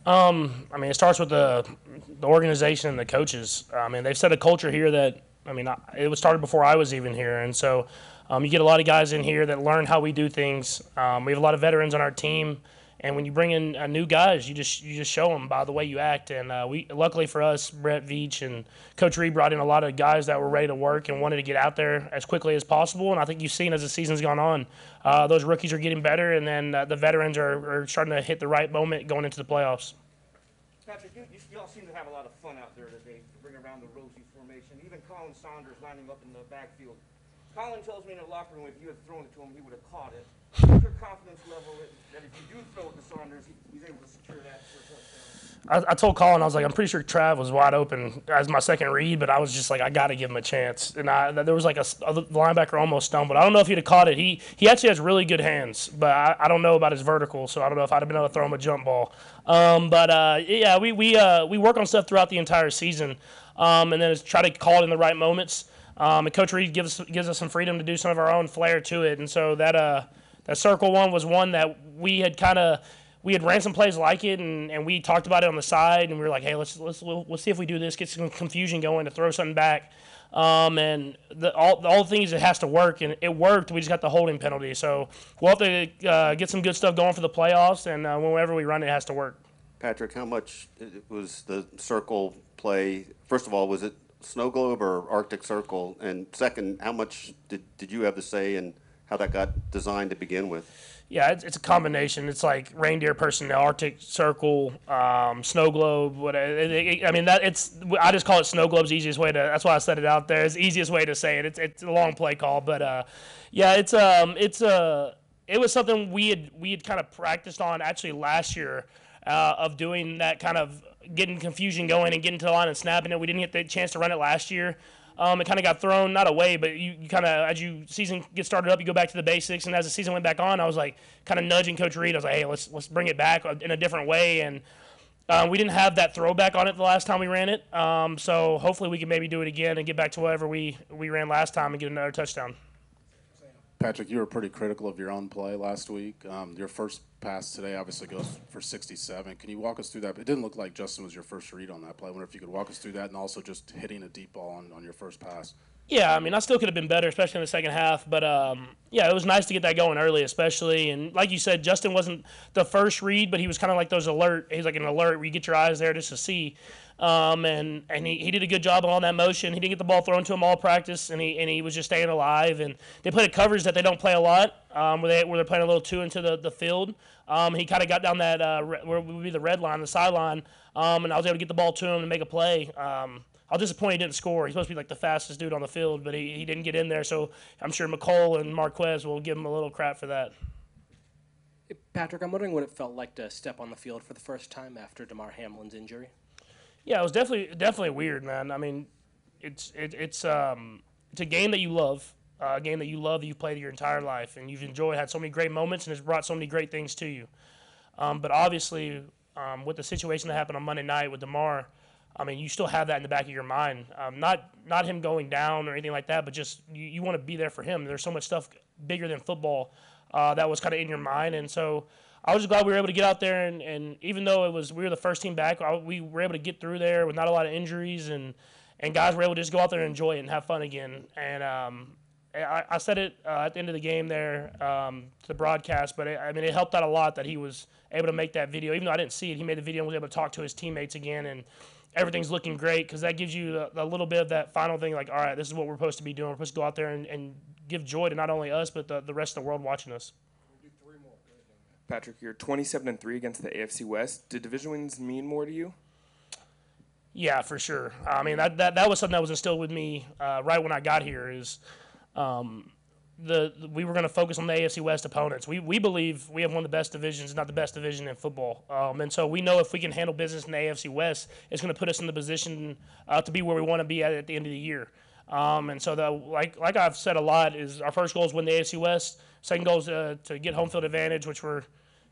I mean, it starts with the organization and the coaches. I mean, they've set a culture here that it was started before I was even here, and so you get a lot of guys in here that learn how we do things. We have a lot of veterans on our team, and when you bring in new guys, you just show them by the way you act. And we luckily for us, Brett Veach and Coach Reed brought in a lot of guys that were ready to work and wanted to get out there as quickly as possible. And I think you've seen as the season's gone on, those rookies are getting better, and then the veterans are starting to hit the right moment going into the playoffs. Patrick, you all seem to have a lot of fun out there today to bring around the Rosie formation. Even Colin Saunders lining up in the backfield. Colin tells me in the locker room if you had thrown it to him, he would have caught it. What's your confidence level that if you do throw it to Saunders, he's able to secure that for a touchdown? I told Colin, I was like, I'm pretty sure Trav was wide open as my second read, but I was just like, I got to give him a chance. And there was like a linebacker almost stumbled. I don't know if he'd have caught it. He actually has really good hands, but I don't know about his vertical, so I don't know if I'd have been able to throw him a jump ball. Yeah, we work on stuff throughout the entire season, and then try to call it in the right moments. And Coach Reed gives us some freedom to do some of our own flair to it, and so that circle one was one that we had ran some plays like it, and we talked about it on the side, and we were like, hey, let's see if we do this, get some confusion going to throw something back. And all the things, it has to work, and it worked. We just got the holding penalty, so we'll have to get some good stuff going for the playoffs, and whenever we run it, has to work. Patrick, how much was the circle play? First of all, was it snow globe or Arctic Circle? And second, how much did you have to say in how that got designed to begin with? Yeah, it's a combination. It's like reindeer personnel, Arctic Circle, snow globe. I just call it snow globe's easiest way to. That's why I said it out there. It's the easiest way to say it. It's a long play call, but yeah, it was something we had kind of practiced on actually last year, of doing that kind of getting confusion going and getting to the line and snapping it. We didn't get the chance to run it last year. It kind of got thrown, not away, but you kind of, as you season gets started up, you go back to the basics. And as the season went back on, I was like kind of nudging Coach Reed. I was like, hey, let's bring it back in a different way. And we didn't have that throwback on it the last time we ran it. So hopefully we can maybe do it again and get back to whatever we ran last time and get another touchdown. Patrick, you were pretty critical of your own play last week. Your first pass today obviously goes for 67. Can you walk us through that? It didn't look like Justin was your first read on that play. I wonder if you could walk us through that, and also just hitting a deep ball on your first pass. Yeah, I mean, I still could have been better, especially in the second half. But, yeah, it was nice to get that going early, especially. And like you said, Justin wasn't the first read, but he was kind of like those alert. He's like an alert where you get your eyes there just to see. And he did a good job on that motion. He didn't get the ball thrown to him all practice, and he was just staying alive. And they played a coverage that they don't play a lot, where they're playing a little two into the field. He kind of got down that where would be the red line, the sideline, and I was able to get the ball to him and make a play. I was disappointed he didn't score. He's supposed to be like the fastest dude on the field, but he didn't get in there. So I'm sure McCole and Marquez will give him a little crap for that. Patrick, I'm wondering what it felt like to step on the field for the first time after DeMar Hamlin's injury. Yeah, it was definitely weird, man. I mean, it's a game that you love, a game that you've played your entire life, and you've enjoyed, had so many great moments, and it's brought so many great things to you. But obviously, with the situation that happened on Monday night with DeMar, I mean, you still have that in the back of your mind. Not him going down or anything like that, but just you want to be there for him. There's so much stuff bigger than football that was kind of in your mind, and so I was just glad we were able to get out there, and even though we were the first team back, we were able to get through there with not a lot of injuries, and guys were able to just go out there and enjoy it and have fun again. And I said it at the end of the game there to the broadcast, but it helped out a lot that he was able to make that video. Even though I didn't see it, he made the video and was able to talk to his teammates again, and everything's looking great because that gives you a little bit of that final thing, like, all right, this is what we're supposed to be doing. We're supposed to go out there and give joy to not only us but the rest of the world watching us. Patrick, you're 27-3 against the AFC West. Did division wins mean more to you? Yeah, for sure. I mean, that was something that was instilled with me right when I got here. Is we were going to focus on the AFC West opponents. We believe we have one of the best divisions, not the best division in football. And so we know if we can handle business in the AFC West, it's going to put us in the position to be where we want to be at the end of the year. And so like I've said a lot, is our first goal is win the AFC West. Second goal is to get home field advantage, which we're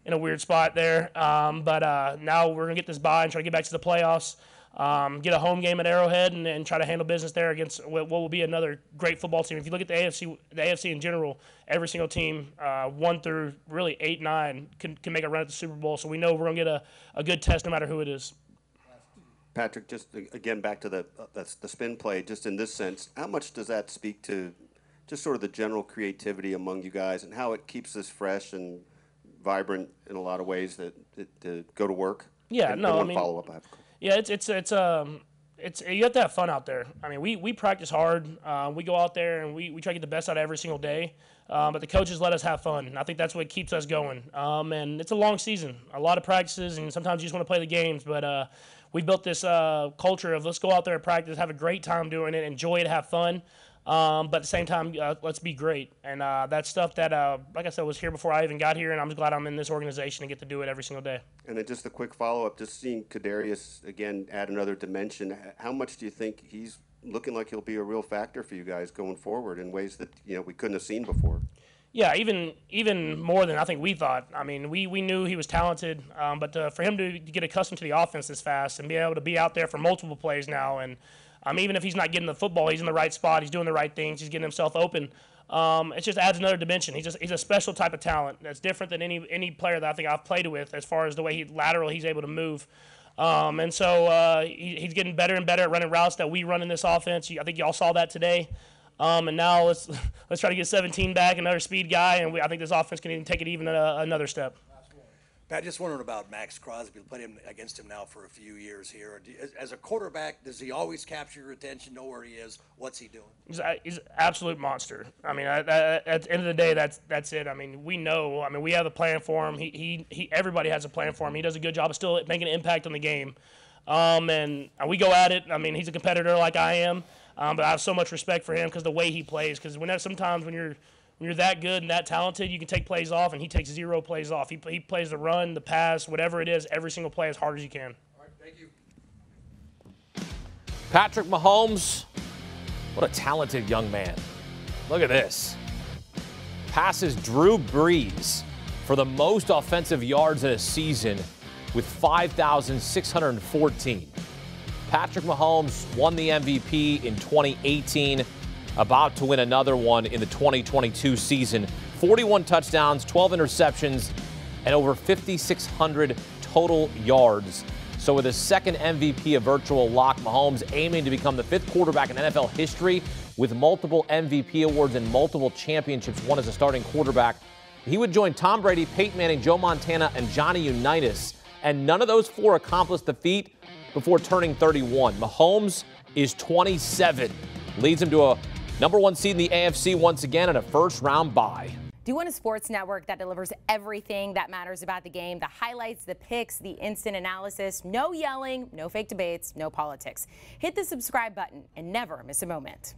in a weird spot there. But now we're going to get this bye and try to get back to the playoffs. get a home game at Arrowhead and try to handle business there against what will be another great football team. If you look at the AFC in general, every single team, 1 through really 8, 9, can make a run at the Super Bowl. So we know we're going to get a good test no matter who it is. Patrick, just again back to the spin play, just in this sense, how much does that speak to just sort of the general creativity among you guys and how it keeps this fresh and vibrant in a lot of ways that go to work? Yeah, and no, one I mean, follow-up I have. yeah, it's you have to have fun out there. I mean, we practice hard. We go out there and we try to get the best out of every single day. But the coaches let us have fun, and I think that's what keeps us going. And it's a long season, a lot of practices, and sometimes you just want to play the games. But we built this culture of let's go out there and practice, have a great time doing it, enjoy it, have fun. But at the same time, let's be great. And that's stuff that, like I said, was here before I even got here, and I'm just glad I'm in this organization and get to do it every single day. And then just a quick follow-up, just seeing Kadarius, again, add another dimension, how much do you think he's looking like he'll be a real factor for you guys going forward in ways that, we couldn't have seen before? Yeah, even more than I think we thought. I mean, we knew he was talented, but for him to get accustomed to the offense this fast and be able to be out there for multiple plays now, and even if he's not getting the football, he's in the right spot, he's doing the right things, he's getting himself open. It just adds another dimension. He's a special type of talent that's different than any player that I think I've played with as far as the way he's able to move. And so he's getting better and better at running routes that we run in this offense. I think y'all saw that today. And now let's try to get 17 back, another speed guy, and I think this offense can even take it even another step. Pat, just wondering about Max Crosby. Played against him now for a few years here. As a quarterback, does he always capture your attention, know where he is? What's he doing? He's an absolute monster. I mean, at the end of the day, that's it. I mean, we know. I mean, we have a plan for him. Everybody has a plan for him. He does a good job of still making an impact on the game. And we go at it. I mean, he's a competitor like I am. But I have so much respect for him because the way he plays. Because sometimes when you're that good and that talented, you can take plays off, and he takes 0 plays off. He plays the run, the pass, whatever it is, every single play as hard as you can. All right, thank you. Patrick Mahomes, what a talented young man. Look at this. Passes Drew Brees for the most offensive yards in a season with 5,614. Patrick Mahomes won the MVP in 2018, about to win another one in the 2022 season. 41 touchdowns, 12 interceptions, and over 5,600 total yards. So with his second MVP, a virtual lock, Mahomes aiming to become the 5th quarterback in NFL history with multiple MVP awards and multiple championships won as a starting quarterback. He would join Tom Brady, Peyton Manning, Joe Montana, and Johnny Unitas, and none of those 4 accomplished the feat before turning 31. Mahomes is 27, leads him to a #1 seed in the AFC once again and a first-round bye. Do you want a sports network that delivers everything that matters about the game? The highlights, the picks, the instant analysis, no yelling, no fake debates, no politics. Hit the subscribe button and never miss a moment.